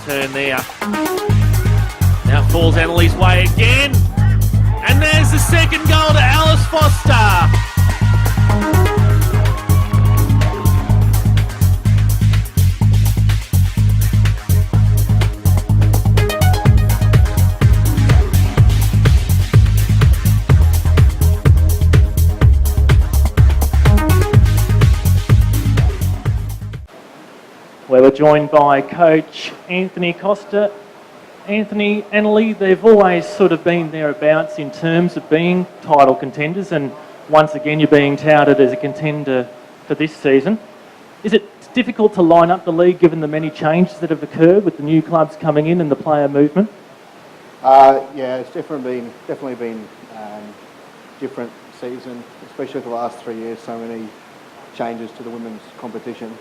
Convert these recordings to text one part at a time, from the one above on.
Turn there. Now falls Annalie's way again. And there's the second goal to Alice Foster. Well, we're joined by Coach Anthony Costa. Anthony, Annalie, they've always sort of been thereabouts in terms of being title contenders, and once again you're being touted as a contender for this season. Is it difficult to line up the league given the many changes that have occurred with the new clubs coming in and the player movement? Yeah, it's definitely been different season, especially for the last 3 years. So many changes to the women's competition.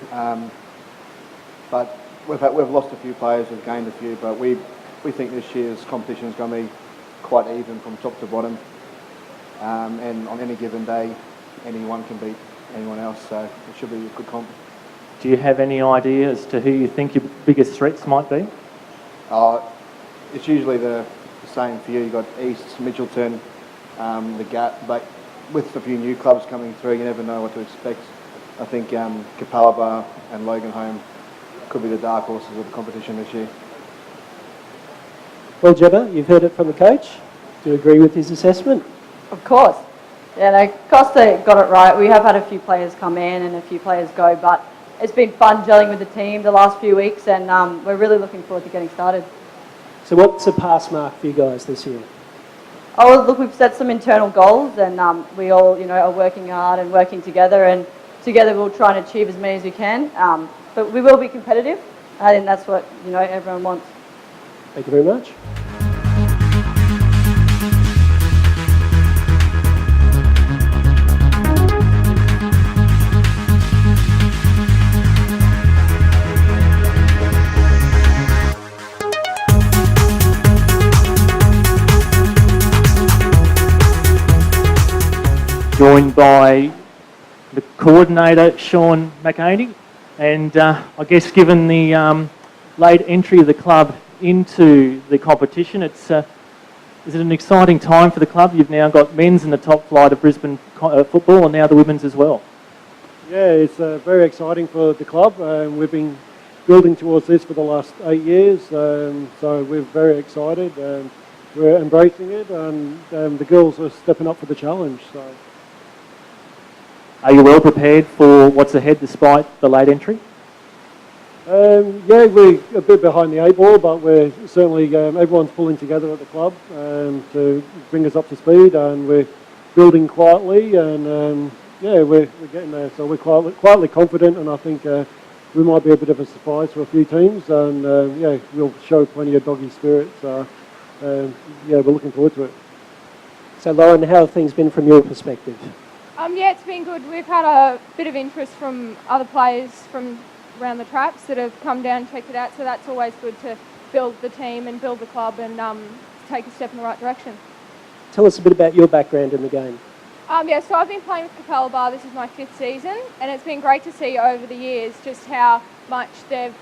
But we've lost a few players, we've gained a few, but we think this year's competition is going to be quite even from top to bottom. And on any given day, anyone can beat anyone else, so it should be a good comp. Do you have any idea as to who you think your biggest threats might be? It's usually the same for you. You've got East, Mitchelton, the Gap, but with a few new clubs coming through, you never know what to expect. I think Capalaba and Logan Home could be the dark horses of the competition this year. Well, Jebba, you've heard it from the coach. Do you agree with his assessment? Of course. Yeah, no, Costa got it right. We have had a few players come in and a few players go, but it's been fun gelling with the team the last few weeks, and we're really looking forward to getting started. So what's a pass mark for you guys this year? Oh, look, we've set some internal goals, and we all, are working hard and working together, and together we'll try and achieve as many as we can. But we will be competitive. I think that's what, everyone wants. Thank you very much. Joined by the coordinator, Sean McHaney. And I guess given the late entry of the club into the competition, is it an exciting time for the club? You've now got men's in the top flight of Brisbane football and now the women's as well. Yeah, it's very exciting for the club. We've been building towards this for the last 8 years, so we're very excited. We're embracing it, and the girls are stepping up for the challenge. So. Are you well prepared for what's ahead despite the late entry? Yeah, we're a bit behind the 8 ball, but we're certainly, everyone's pulling together at the club to bring us up to speed, and we're building quietly, and yeah, we're getting there. So we're quietly confident, and I think we might be a bit of a surprise for a few teams, and yeah, we'll show plenty of doggy spirit. So yeah, we're looking forward to it. So Lauren, how have things been from your perspective? Yeah, it's been good. We've had a bit of interest from other players from around the traps that have come down and checked it out, so that's always good to build the team and build the club and take a step in the right direction. Tell us a bit about your background in the game. Yeah, so I've been playing with Capalaba. This is my 5th season, and it's been great to see over the years just how much they've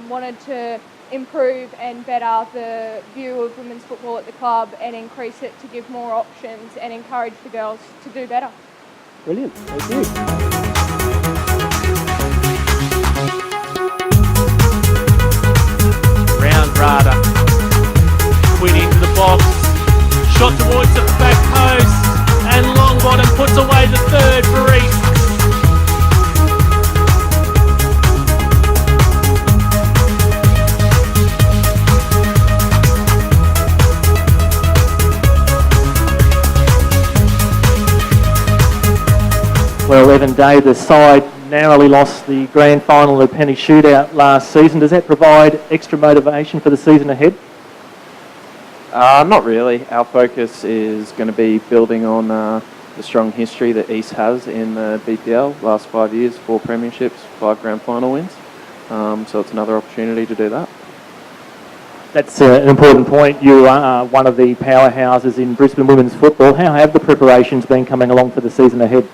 wanted to improve and better the view of women's football at the club and increase it to give more options and encourage the girls to do better. Brilliant, thank you. Round Rada. Quinn into the box. Shot towards the back post. And Longbottom puts away the third for East. Well, Evan Day, the side narrowly lost the grand final of the penny shootout last season. Does that provide extra motivation for the season ahead? Not really. Our focus is going to be building on the strong history that East has in the BPL. Last 5 years, 4 premierships, 5 grand final wins. So it's another opportunity to do that. That's an important point. You are one of the powerhouses in Brisbane women's football. How have the preparations been coming along for the season ahead?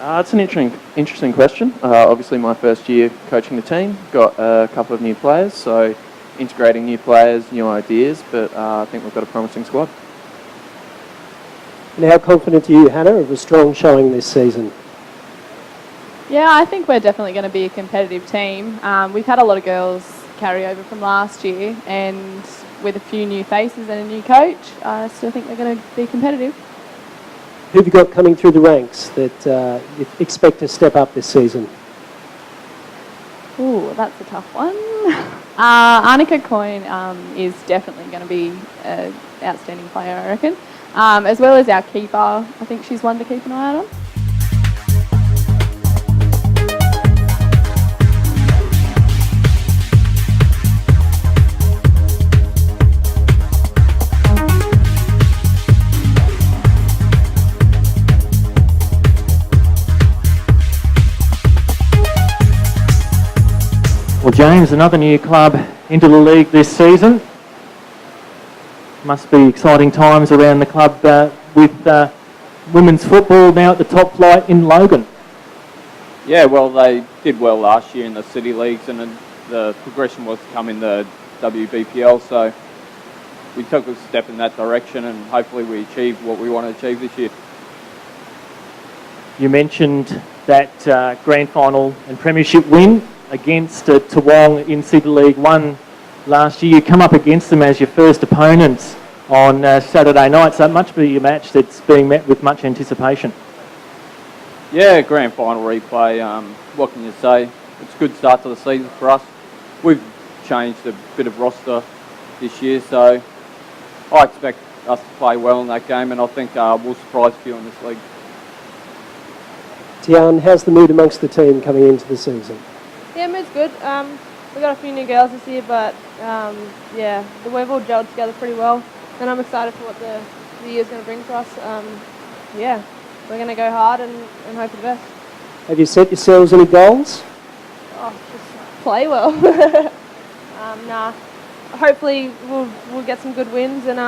It's an interesting question. Obviously, my first year coaching the team, got a couple of new players, so integrating new players, new ideas, but I think we've got a promising squad. And how confident are you, Hannah, of a strong showing this season? Yeah, I think we're definitely going to be a competitive team. We've had a lot of girls carry over from last year, and with a few new faces and a new coach, I still think we're going to be competitive. Who have you got coming through the ranks that you expect to step up this season? Ooh, that's a tough one. Annika Coyne is definitely going to be an outstanding player, I reckon. As well as our keeper. I think she's one to keep an eye on. Well, James, another new club into the league this season. Must be exciting times around the club with women's football now at the top flight in Logan. Yeah, well, they did well last year in the city leagues, and the progression was to come in the WBPL, so we took a step in that direction, and hopefully we achieved what we want to achieve this year. You mentioned that grand final and premiership win against Toowong in City League 1 last year. You come up against them as your first opponents on Saturday night, so it must be a match that's being met with much anticipation. Yeah, grand final replay, what can you say? It's a good start to the season for us. We've changed a bit of roster this year, so I expect us to play well in that game, and I think we'll surprise a few in this league. Tian, how's the mood amongst the team coming into the season? Yeah, mood's good. We've got a few new girls this year, but yeah, we've all gelled together pretty well, and I'm excited for what the year's going to bring for us. Yeah, we're going to go hard and hope for the best. Have you set yourselves any goals? Oh, just play well. Nah, hopefully we'll get some good wins, and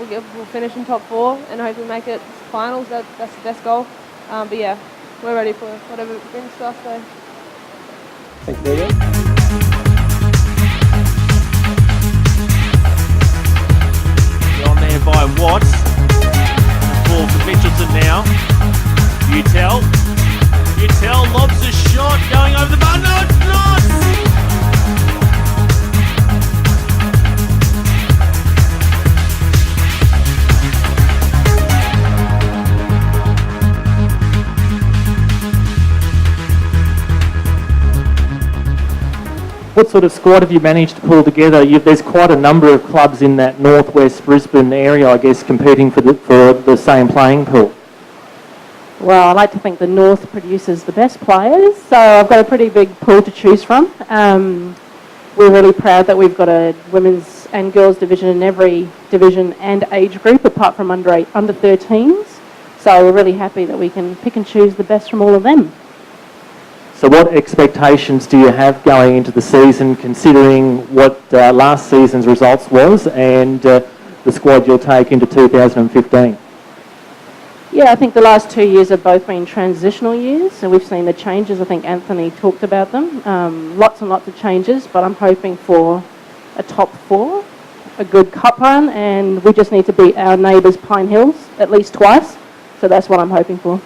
we'll finish in top 4, and hopefully make it finals. That's the best goal. But yeah, we're ready for whatever it brings to us. So. Thank you, Logan. On there by Watts. The ball for Mitchelton now. Utel lobs a shot going over the bar. No, it's not! What sort of squad have you managed to pull together? There's quite a number of clubs in that northwest Brisbane area, I guess, competing for the same playing pool. Well, I like to think the North produces the best players, so I've got a pretty big pool to choose from. We're really proud that we've got a women's and girls division in every division and age group, apart from under 13s. So we're really happy that we can pick and choose the best from all of them. So what expectations do you have going into the season, considering what last season's results was and the squad you'll take into 2015? Yeah, I think the last 2 years have both been transitional years, so we've seen the changes. I think Anthony talked about them. Lots and lots of changes, but I'm hoping for a top 4, a good cup run, and we just need to beat our neighbours Pine Hills at least twice. So that's what I'm hoping for.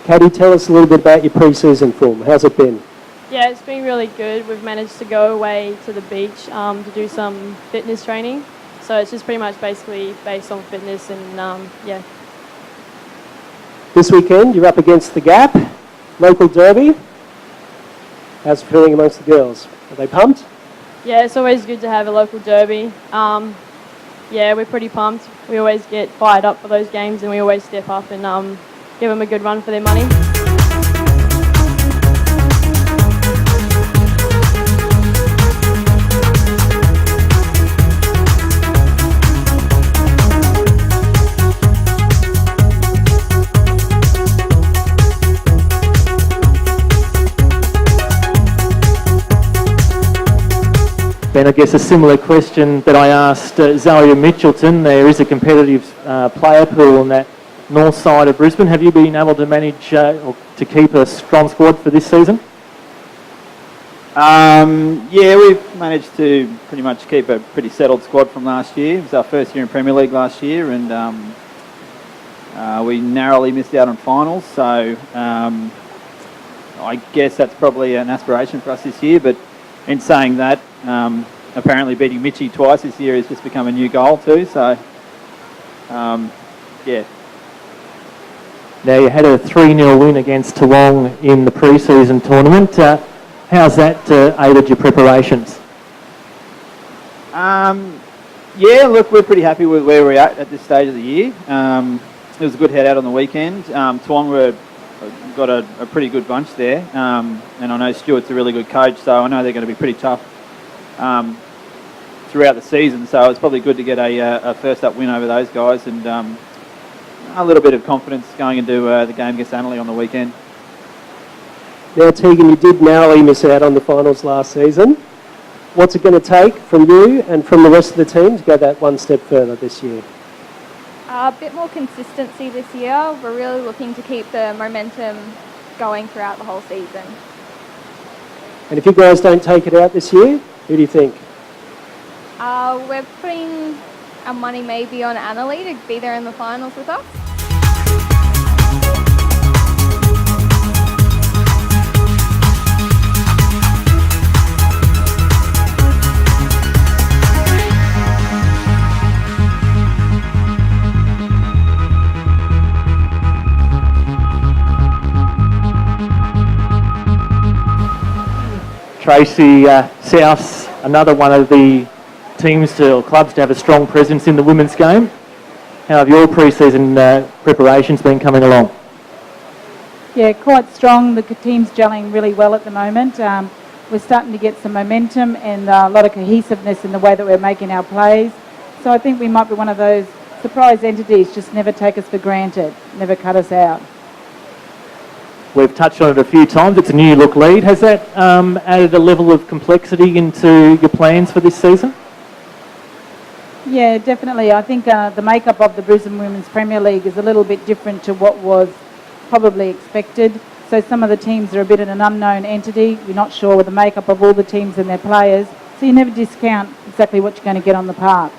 Katie, tell us a little bit about your pre-season form. How's it been? Yeah, it's been really good. We've managed to go away to the beach to do some fitness training. So it's just pretty much basically based on fitness and yeah. This weekend, you're up against the Gap, local derby. How's it feeling amongst the girls? Are they pumped? Yeah, it's always good to have a local derby. Yeah, we're pretty pumped. We always get fired up for those games, and we always step up and give them a good run for their money. Ben, I guess a similar question that I asked Zoe Mitchelton. There is a competitive player pool on that north side of Brisbane. Have you been able to manage or to keep a strong squad for this season? Yeah, we've managed to pretty much keep a pretty settled squad from last year. It was our first year in Premier League last year, and we narrowly missed out on finals. So I guess that's probably an aspiration for us this year. But in saying that, apparently beating Mitchie twice this year has just become a new goal too. So yeah. Now, you had a 3-0 win against Toowong in the pre-season tournament. How's that aided your preparations? Yeah, look, we're pretty happy with where we're at this stage of the year. It was a good head out on the weekend. Toowong got a pretty good bunch there, and I know Stuart's a really good coach, so I know they're going to be pretty tough throughout the season. So it's probably good to get a first-up win over those guys, and a little bit of confidence going into the game against Annerley on the weekend. Now, Tegan, you did narrowly miss out on the finals last season. What's it going to take from you and from the rest of the team to go that one step further this year? A bit more consistency this year. We're really looking to keep the momentum going throughout the whole season. And if you guys don't take it out this year, who do you think? We're putting our money maybe on Annerley to be there in the finals with us. Tracy, South's another one of the teams or clubs to have a strong presence in the women's game. How have your pre-season preparations been coming along? Yeah, quite strong. The team's gelling really well at the moment. We're starting to get some momentum and a lot of cohesiveness in the way that we're making our plays. So I think we might be one of those surprise entities, just never take us for granted, never cut us out. We've touched on it a few times. It's a new look lead. Has that added a level of complexity into your plans for this season? Yeah, definitely. I think the makeup of the Brisbane Women's Premier League is a little bit different to what was probably expected. So some of the teams are a bit of an unknown entity. You're not sure with the makeup of all the teams and their players. So you never discount exactly what you're going to get on the park.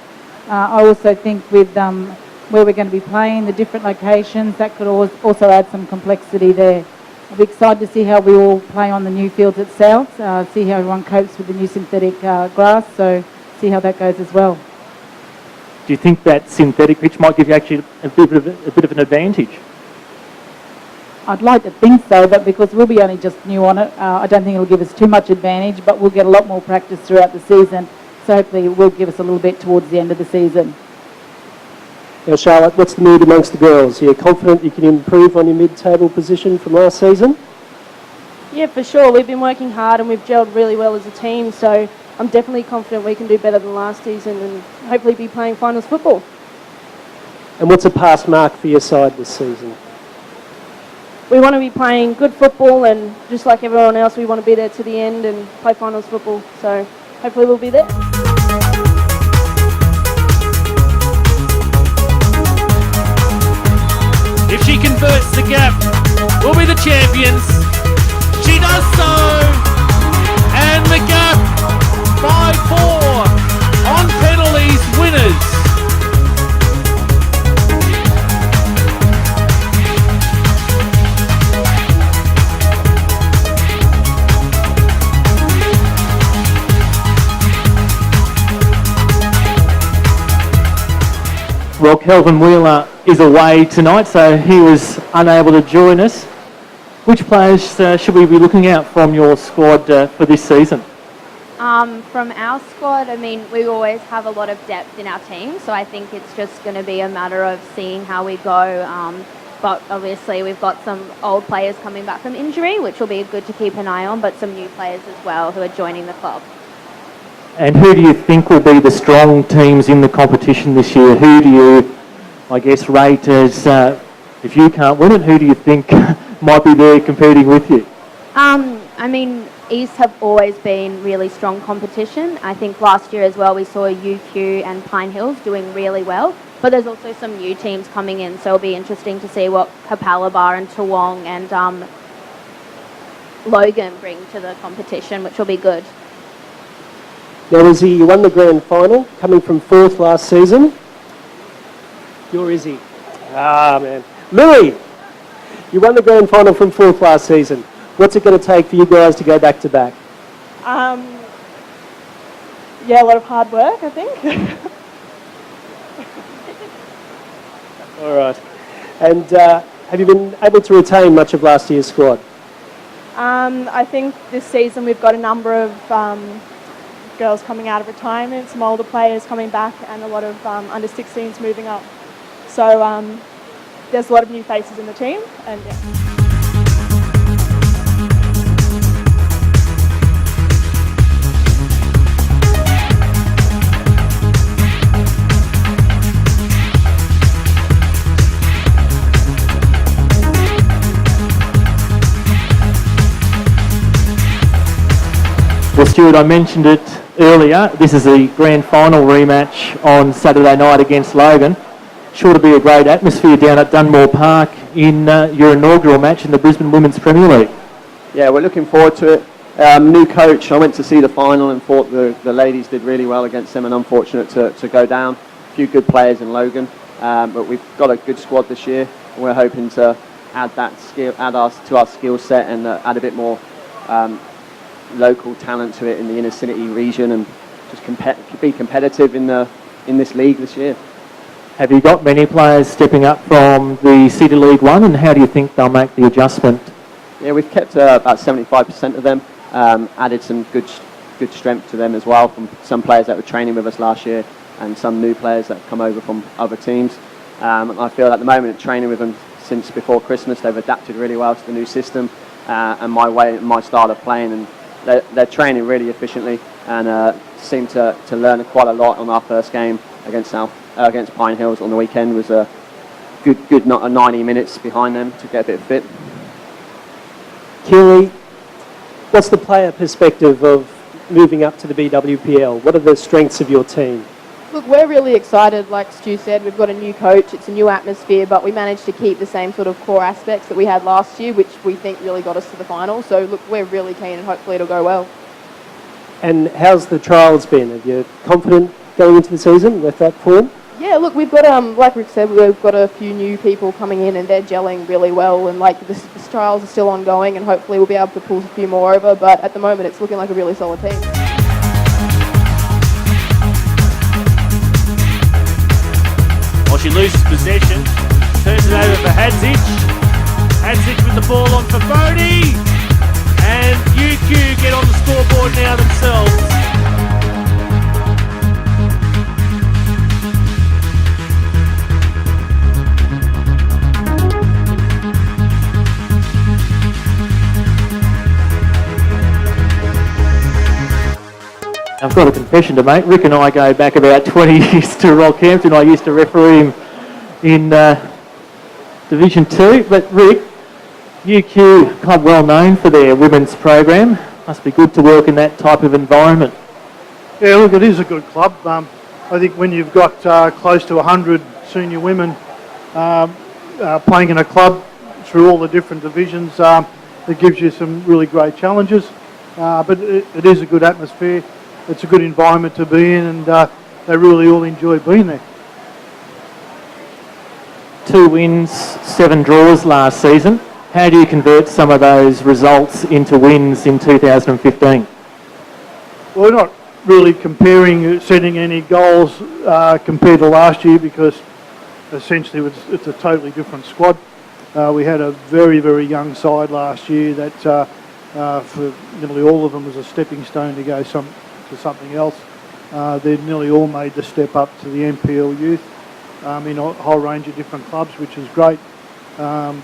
I also think with where we're going to be playing, the different locations, that could also add some complexity there. I'll be excited to see how we all play on the new fields at South, see how everyone copes with the new synthetic grass, so see how that goes as well. Do you think that synthetic pitch might give you actually a bit of an advantage? I'd like to think so, but because we'll be only just new on it, I don't think it'll give us too much advantage, but we'll get a lot more practice throughout the season, so hopefully it will give us a little bit towards the end of the season. Now, Charlotte, what's the mood amongst the girls? Are you confident you can improve on your mid-table position from last season? Yeah, for sure. We've been working hard and we've gelled really well as a team, so I'm definitely confident we can do better than last season and hopefully be playing finals football. And what's a pass mark for your side this season? We want to be playing good football, and just like everyone else, we want to be there to the end and play finals football, so hopefully we'll be there. If she converts the gap, we'll be the champions. She does so. And the gap, 5-4. On penalties, winners. Well, Kelvin Wheeler is away tonight, so he was unable to join us. Which players should we be looking out from your squad for this season? From our squad, I mean, we always have a lot of depth in our team, so I think it's just going to be a matter of seeing how we go. But obviously we've got some old players coming back from injury, which will be good to keep an eye on, but some new players as well who are joining the club. And who do you think will be the strong teams in the competition this year? Who do you, I guess, rate as, if you can't win it, who do you think might be there competing with you? I mean, East have always been really strong competition. I think last year as well we saw UQ and Pine Hills doing really well, but there's also some new teams coming in, so it'll be interesting to see what Capalaba and Toowong and Logan bring to the competition, which will be good. Now, Izzy, you won the grand final, coming from 4th last season. You're Izzy. Ah, man. Lily, you won the grand final from 4th last season. What's it going to take for you guys to go back to back? Yeah, a lot of hard work, I think. All right. And have you been able to retain much of last year's squad? I think this season we've got a number of girls coming out of retirement, some older players coming back, and a lot of under 16s moving up. So there's a lot of new faces in the team, and yeah. Well, Stuart, I mentioned it earlier. This is the grand final rematch on Saturday night against Logan. Sure to be a great atmosphere down at Dunmore Park in your inaugural match in the Brisbane Women's Premier League. Yeah, we're looking forward to it. New coach, I went to see the final and thought the ladies did really well against them, and unfortunate to go down. A few good players in Logan, but we've got a good squad this year. And we're hoping to add that skill, to our skill set, and add a bit more local talent to it in the inner city region, and just be competitive in this league this year. Have you got many players stepping up from the City League 1, and how do you think they'll make the adjustment? Yeah, we've kept about 75% of them, added some good strength to them as well from some players that were training with us last year and some new players that have come over from other teams. I feel at the moment, training with them since before Christmas, they've adapted really well to the new system and my style of playing, and they're training really efficiently and seem to learn quite a lot. On our first game against Pine Hills on the weekend was a good 90 minutes behind them to get a bit fit. Keely, what's the player perspective of moving up to the BWPL? What are the strengths of your team? Look, we're really excited. Like Stu said, we've got a new coach, it's a new atmosphere, but we managed to keep the same sort of core aspects that we had last year, which we think really got us to the final. So look, we're really keen and hopefully it'll go well. And how's the trials been? Are you confident going into the season with that form? Yeah, look, we've got, like Rick said, we've got a few new people coming in and they're gelling really well, and like the trials are still ongoing and hopefully we'll be able to pull a few more over, but at the moment it's looking like a really solid team. Well, she loses possession, turns it over for Hadzic. Hadzic with the ball on for Bodie, and UQ get on the scoreboard now themselves. I've got a confession to make. Rick and I go back about 20 years to Rockhampton. I used to referee him in Division 2. But Rick, UQ, club well known for their women's program. Must be good to work in that type of environment. Yeah, look, it is a good club. I think when you've got close to 100 senior women playing in a club through all the different divisions, it gives you some really great challenges. But it is a good atmosphere. It's a good environment to be in, and they really all enjoy being there. 2 wins, 7 draws last season. How do you convert some of those results into wins in 2015? Well, we're not really setting any goals compared to last year, because essentially it's a totally different squad. We had a very, very young side last year that for nearly all of them was a stepping stone to go to something else. They've nearly all made the step up to the NPL youth in a whole range of different clubs, which is great.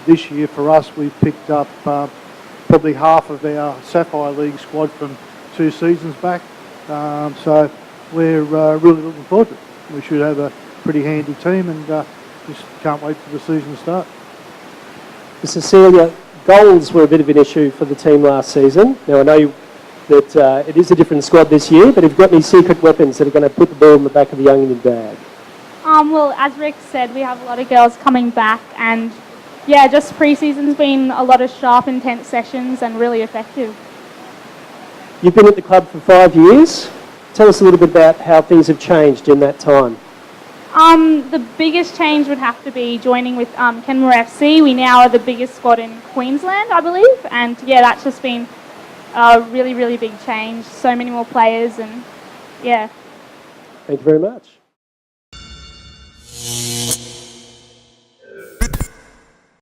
This year for us, we've picked up probably half of our Sapphire League squad from 2 seasons back. So we're really looking forward to it. We should have a pretty handy team, and just can't wait for the season to start. Cecilia, goals were a bit of an issue for the team last season. Now I know that it is a different squad this year, but have you got any secret weapons that are going to put the ball in the back of the young Indian bag? Well, as Rick said, we have a lot of girls coming back, and yeah, just pre-season's been a lot of sharp, intense sessions and really effective. You've been at the club for 5 years. Tell us a little bit about how things have changed in that time. The biggest change would have to be joining with Kenmore FC. We now are the biggest squad in Queensland, I believe, and yeah, that's just been a really, really big change. So many more players, and yeah. Thank you very much.